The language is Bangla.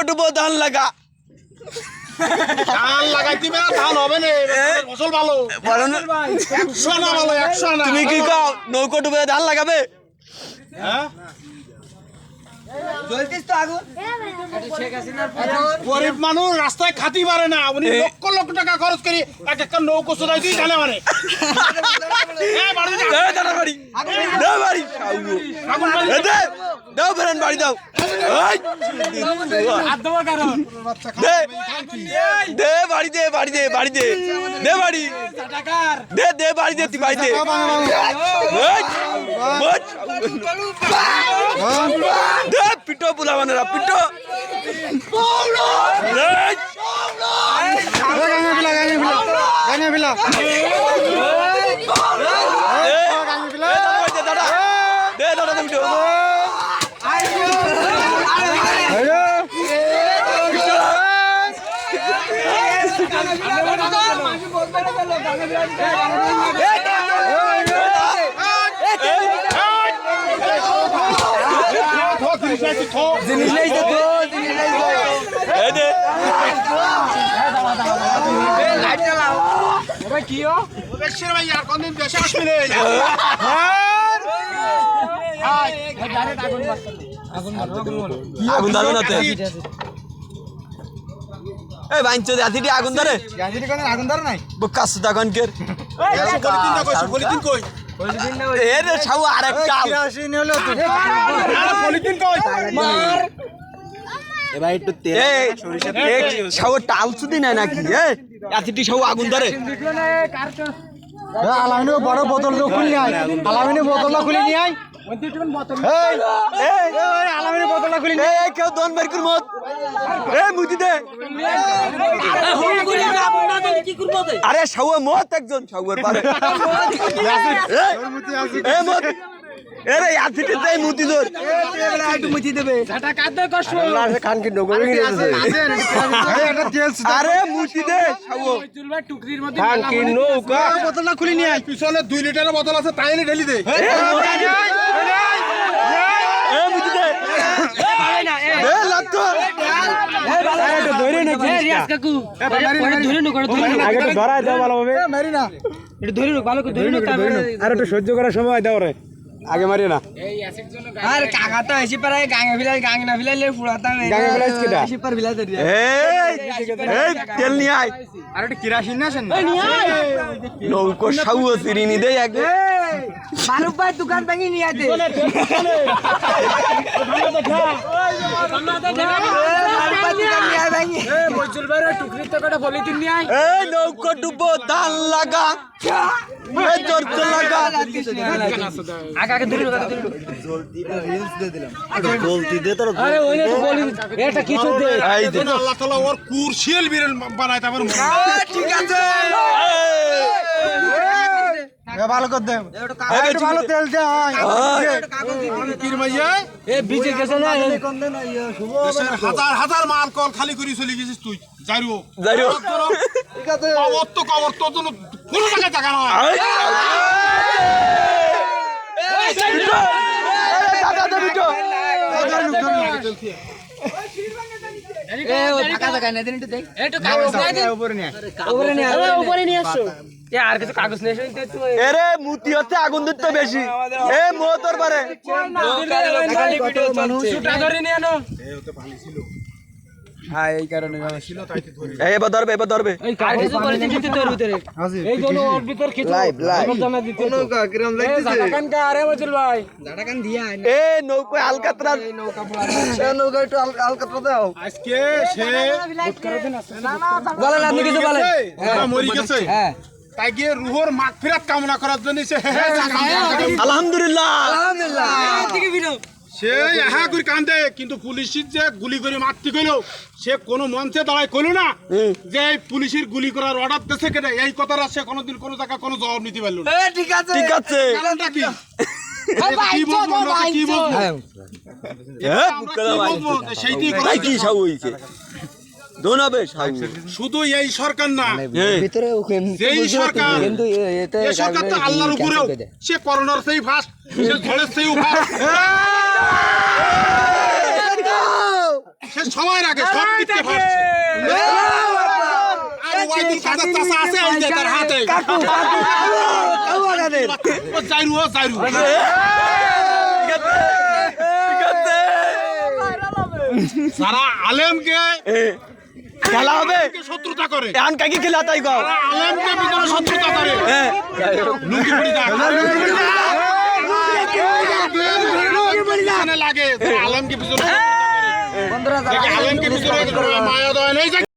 ডুবো ধান লাগা ধান লাগাইতে না ধান হবে না ফসল ভালো ভাই 100 না ভালো 100 না তুমি কি কও নৌকো ডুবে ধান লাগাবে হ্যাঁ জ্বলতিস তো আগুন গরিব মানুষ রাস্তায় খাতি পারে না উনি লক্ষ লক্ষ টাকা খরচ করে এক একটা নৌকো চড়াই দিয়ে ধানে মারে দাদা বাড়ি দাও বাড়ি দাও বেরেন বাড়ি দাও দে বাড়ি দে বাড়ি দে বাড়ি দে দে বাড়ি দে দে বাড়ি দে তুই বাড়ি দে দে পিটো বুলা বানেরা পিটো দে দাদা পিটো জিনিস নাই তো লাইট চালাও ভাই কি হো বেশির ভাই আর কোনদিন দেশে আসবে না আগুন ধরবে না তে এই বাইঞ্চো আদিটি আগুন ধরে গাড়িতে কোন আগুন ধরে নাই বকাস দাগন কের পলিথিন কই এ রে ছাউ আরেক কাল কিরাসিন হলো তো পলিথিন কই মার এবার একটু তেল সরিষা তেল ছাউ টাল সুদি নাই নাকি এ আদিটি ছাউ আগুন ধরে আলামিনে বড় বোতল তো খুলে আয় আলামিনে বোতলটা খুলে নিয়ে আয় এই আলামিনে বোতলটা খুলে নিয়ে এই কেউ দন বের কর মত এই মুদি দে আরে ছাউ মত একজন ছাউর পারে এ মত এরে আদিটি তাই মুদি দর একটু মুছি দেবে এটা কাঁদে কষ্ট খান কি নগরে গেছে এটা তেল আরে মুদি দে ছাউ টুকরির মধ্যে খান কি নৌকা বোতলটা খুলে নিয়ে আয় পিছনে 2 লিটারের বোতল আছে তাই এনে ঢেলি দে এ মুদি দে এ লাত এটা ধরে না রিয়াজ কাকু ধরে নো করে আগে তো ধরাই দাও ভালোভাবে মারি না এটা ধরে নো ভালো করে ধরে নো তারপরে আর একটু সহ্য করার সময় দাও রে আগে মারি না আর কাকা তো এসে পারে গাঙ্গে না ফিলাইলে ফুড়াতা গাঙ্গে ফিলাইছ কিটা? এসে পার ফিলাই দে এই এই তেল নিয়ে আয় আর একটু কিরাসিন না আসেন নৌকো ছাউ সিরিনি দে এক মারুফ ভাই দোকান ভাঙি নিয়ে আতে এই নৌকো ডুবো ধান লাগা এই জোরতে লাগা আগে আগে ধরে নো আরে ওইনে তো বলি এটা কিছু দে এই দে আল্লাহ তাআলা ওর কুরশিল বিরেন বানাইতে পারে ঠিক আছে ভালো করে দে একটু ভালো তেল দে কির মাইয়া এ বিজে গেছে না দেশের হাজার হাজার মাল কল খালি করে চলে গেছিস তুই যাইরো যাইরো ঠিক আছে কবর তো জন্য কোনো টাকা নয় দাদা দে বিটো এ ও টাকা টাকা না দেন একটু দেখ একটু কাগজ না দে উপরে নিয়ে আসো এ আর কিছু কাগজ নেই শুনতে তুই এরে মুতি হচ্ছে আগুন দিতে বেশি এ মোতর পারে সুটা ধরে নিয়ে আনো হ্যাঁ এই কারণে ছিল এই এবার ধরবে এই কাগজ করে দিতে তোর ভিতরে এই জন্য ওর ভিতর কিছু লাইভ জানা দিতে কোন কিরম লাগতেছে জাটাকান কা আরে বজল ভাই জাটাকান দিয়া এ নৌকো আলকাতরা নৌকা পোড়া নৌকা একটু আলকাতরা দাও আজকে সে বলেন আপনি কিছু বলেন মরি গেছে হ্যাঁ তাই গিয়ে রুহর মাগফিরাত কামনা করার জন্য সে আলহামদুলিল্লাহ আলহামদুলিল্লাহ থেকে ভিডিও সে ইহা করে কান্দে কিন্তু পুলিশের যে গুলি করে মারতে গেল সে কোনো মঞ্চে দাঁড়ায় কইল না যে পুলিশের গুলি করার অর্ডার দিয়েছে কেন এই কথাটা সে কোনোদিন কোনো জায়গা কোনো জবাব নিতে পারলো না ঠিক আছে ঠিক আছে কারণটা কি কি বলবো আমরা কি বলবো হ্যাঁ বুকলা ভাই সেইটাই তাই কি ছাউ হইছে দোনাবে ছাউ শুধু এই সরকার না ভিতরে যেই সরকার কিন্তু এতে এই সরকার তো আল্লাহর উপরেও সে করোনার সেই ফাস্ট সে ঝড়ের সেই ফাস্ট সে সবার আগে সব দিতে পারছে আর ওয়াইদুল কাদের চাচা আছে ওই যে তার হাতে ও যাইরু সারা আলেমকে খেলা হবে শত্রুতা করে এখন কাকে খেলা তাই কও সারা আলেমকে ভিতরে শত্রুতা করে লুঙ্গি পড়ি লাগে আলেমকে পিছনে আলেমকে পিছনে মায়া দেয় নেই